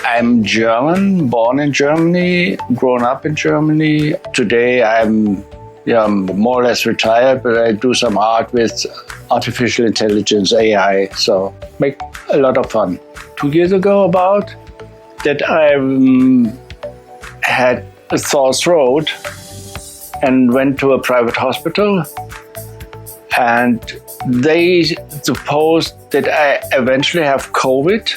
I'm German, born in Germany, grown up in Germany. Today I'm more or less retired, but I do some art with artificial intelligence, AI, so make a lot of fun. 2 years ago about that I had a sore throat and went to a private hospital, and they supposed that I eventually have COVID.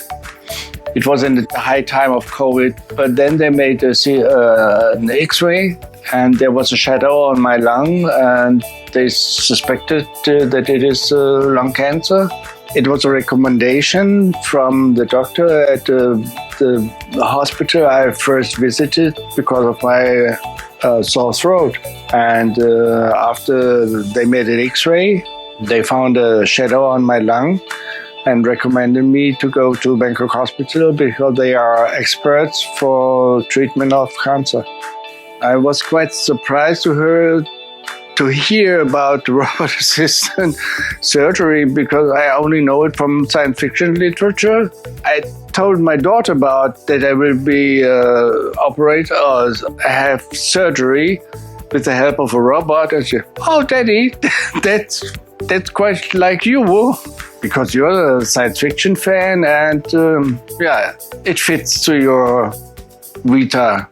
It was in the high time of COVID, but then they made an X-ray, and there was a shadow on my lung, and they suspected that it is lung cancer. It was a recommendation from the doctor at the hospital I first visited because of my sore throat. And after they made an X-ray, they found a shadow on my lung and recommended me to go to Bangkok hospital because they are experts for treatment of cancer. I was quite surprised to hear about robot-assisted surgery because I only know it from science fiction literature. I told my daughter about that I will be have surgery with the help of a robot, and she, "Oh, Daddy, that's quite like you." Because you're a science fiction fan, and it fits to your vita.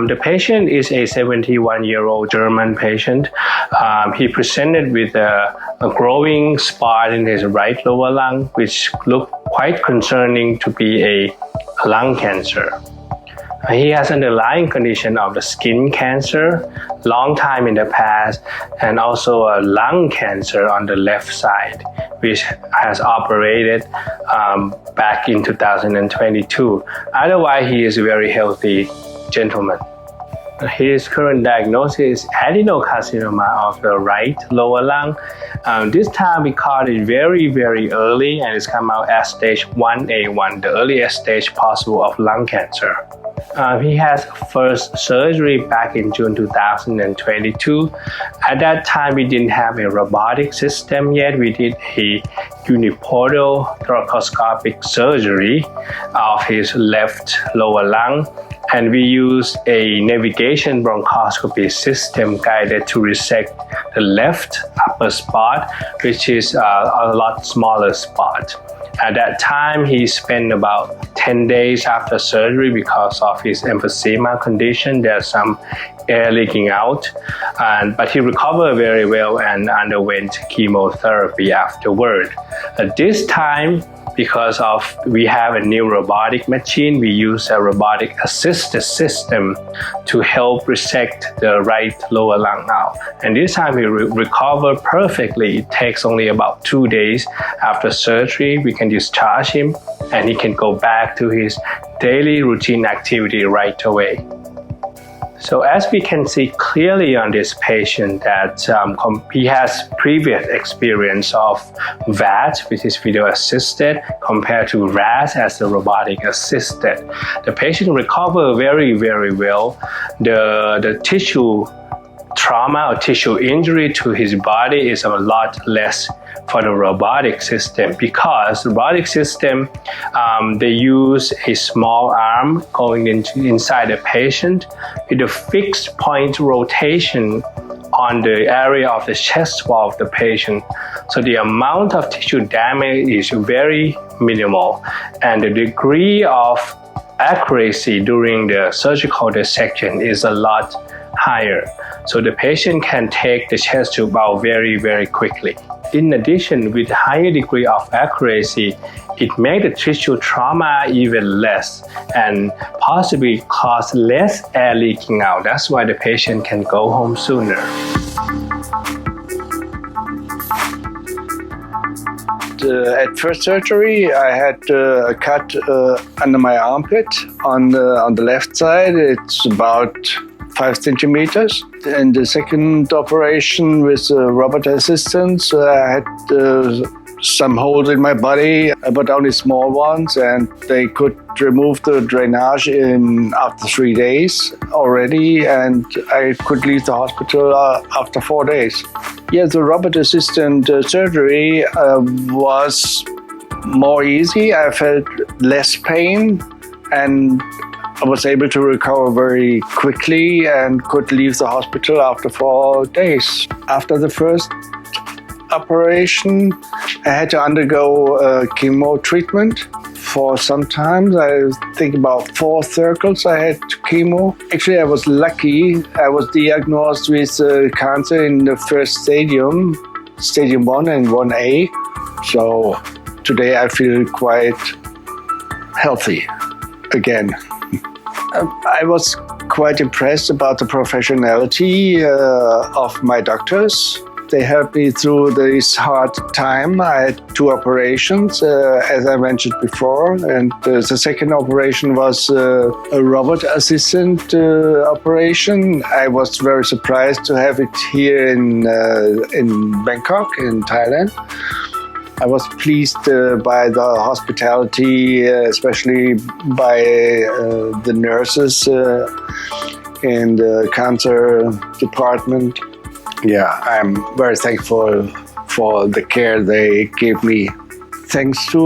The patient is a 71-year-old German patient. He presented with a growing spot in his right lower lung, which looked quite concerning to be a lung cancer. He has underlying condition of the skin cancer, long time in the past, and also a lung cancer on the left side, which has operated back in 2022. Otherwise, he is a very healthy gentleman. His current diagnosis is adenocarcinoma of the right lower lung. This time we caught it very, very early, and it's come out as stage 1A1, the earliest stage possible of lung cancer. He has first surgery back in June 2022. At that time, we didn't have a robotic system yet. We did a uniportal thoracoscopic surgery of his left lower lung, and we used a navigation bronchoscopy system guided to resect the left upper spot, which is a lot smaller spot. At that time, he spent about 10 days after surgery because of his emphysema condition. There's some air leaking out, but he recovered very well and underwent chemotherapy afterward. At this time, because we have a new robotic machine, we use a robotic assisted system to help resect the right lower lung now. And this time he recovered perfectly. It takes only about 2 days after surgery. We can discharge him and he can go back to his daily routine activity right away. So as we can see clearly on this patient that he has previous experience of VAT, which is video assisted, compared to RAS as the robotic assisted. The patient recovered very, very well. The tissue trauma or tissue injury to his body is a lot less for the robotic system, because the robotic system, they use a small arm going inside the patient with a fixed point rotation on the area of the chest wall of the patient. So the amount of tissue damage is very minimal, and the degree of accuracy during the surgical dissection is a lot higher. So the patient can take the chest tube out very, very quickly. In addition, with higher degree of accuracy, it makes the tissue trauma even less and possibly cause less air leaking out. That's why the patient can go home sooner. at first surgery, I had a cut under my armpit on the left side. It's about 5 centimeters. And the second operation with robot assistance, I had some holes in my body, but only small ones, and they could remove the drainage after 3 days already, and I could leave the hospital after 4 days. Yeah, the robot assistant surgery was more easy. I felt less pain, and I was able to recover very quickly and could leave the hospital after 4 days. After the first operation, I had to undergo chemo treatment for some time. I think about 4 cycles I had chemo. Actually, I was lucky. I was diagnosed with cancer in the first stadium 1 and 1A. So today I feel quite healthy again. I was quite impressed about the professionality of my doctors. They helped me through this hard time. I had 2 operations, as I mentioned before, and the second operation was a robot assistant operation. I was very surprised to have it here in Bangkok, in Thailand. I was pleased by the hospitality, especially by the nurses in the cancer department. Yeah, I'm very thankful for the care they gave me. Thanks to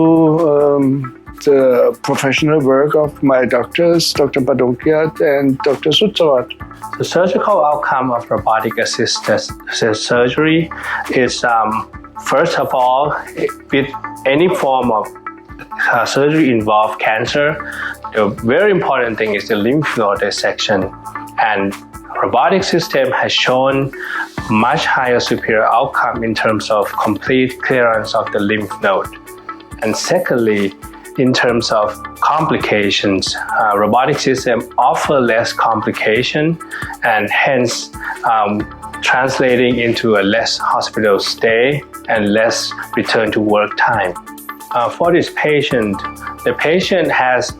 the professional work of my doctors, Dr. Badonkiat and Dr. Sutsavat. The surgical outcome of robotic-assisted surgery is, first of all, with any form of surgery involve cancer, the very important thing is the lymph node dissection. And robotic system has shown much higher superior outcome in terms of complete clearance of the lymph node. And secondly, in terms of complications, robotic system offer less complication and hence translating into a less hospital stay and less return to work time. For this patient, the patient has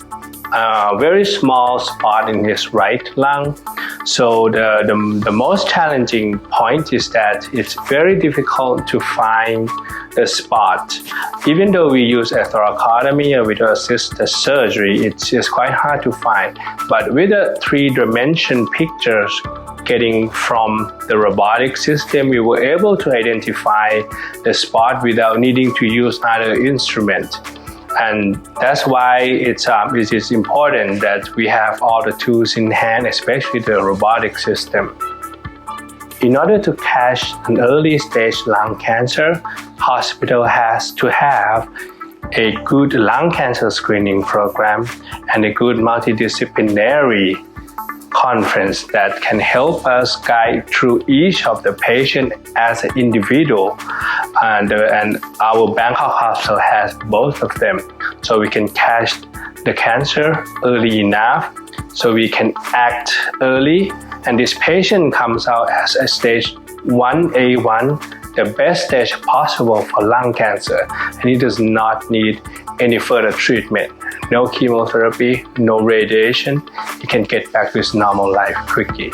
a very small spot in his right lung. So the most challenging point is that it's very difficult to find the spot. Even though we use a thoracotomy or with assisted surgery, it's just quite hard to find. But with a 3-dimension pictures getting from the robotic system, we were able to identify the spot without needing to use other instrument. And that's why it is important that we have all the tools in hand, especially the robotic system. In order to catch an early stage lung cancer, hospital has to have a good lung cancer screening program and a good multidisciplinary conference that can help us guide through each of the patient as an individual, and our Bangkok hospital has both of them, so we can catch the cancer early enough so we can act early, and this patient comes out as a stage 1A1, the best stage possible for lung cancer, and he does not need any further treatment. No chemotherapy, no radiation. He can get back to his normal life quickly.